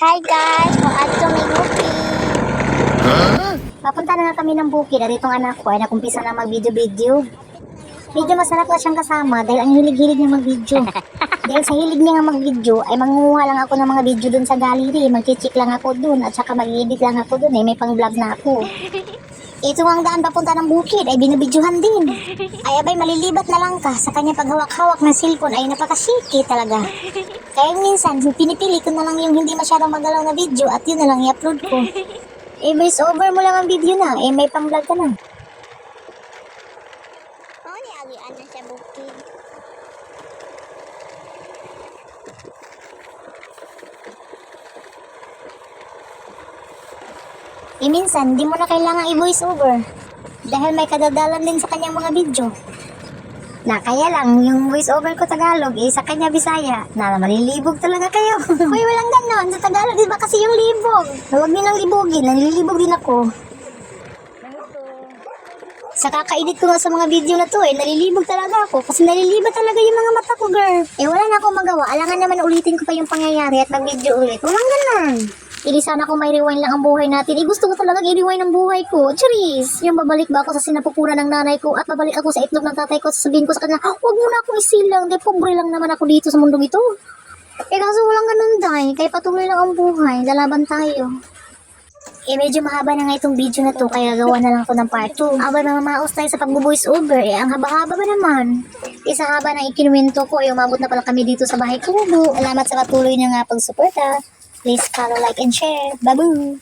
Hi guys, adto may bukid. Papunta na kami ng bukid. At itong anak ko ay nakumpisa na mag-video-video. Medyo masarap na siyang kasama dahil ang hilig-hilig niya mag-video. Dahil sa hilig niya nga mag-video ay mangunguha lang ako ng mga video dun sa gallery. Mag-check lang ako dun at saka mag-edit lang ako dun may pang-vlog na ako. Ito ang daan papunta ng bukid ay binibidyohan din. Ay abay malilibat na lang ka sa kanya paghawak-hawak ng cellphone ay napakasiki talaga. Kaya minsan pinipili ko na lang yung hindi masyadong magalaw na video at yun na lang i-upload ko. Voice over mo lang ang video na may pang-vlog ka na. Oh, niagian na siya bukid. Minsan, di mo na kailangan i-voice over. Dahil may kadadalan din sa kanyang mga video. Na kaya lang, yung voice over ko Tagalog, sa kanya Bisaya. Na malilibog talaga kayo. Uy, walang ganon. Sa Tagalog, di ba kasi yung libog? Huwag nyo nang libogin. Nalilibog din ako. Sa kaka-edit ko nga sa mga video na to, nalilibog talaga ako. Kasi nalilibog talaga yung mga mata ko, girl. Wala na akong magawa. Alangan naman ulitin ko pa yung pangyayari at mag-video ulit. Walang ganon. Hindi sana kung may rewind lang ang buhay natin. Gusto ko talaga i-rewind ang buhay ko. Charis! Yung babalik ba ako sa sinapupunan ng nanay ko at babalik ako sa itlog ng tatay ko, sasabihin ko sa kanya, huwag mo na akong isilang. Dahil pobre lang naman ako dito sa mundong ito. Kaso walang ganun, day. Kaya patuloy lang ang buhay. Lalaban tayo. Medyo mahaba na nga itong video na to, kaya gawa na lang to ng part 2. Aba na mamaos tayo sa pag-voice over, ang haba-haba ba naman? Isa haba na ikinuwento ko, umabot na pala kami dito sa bahay ko. Salamat sa patuloy na nga pag-suporta. Please follow, like, and share. Babu!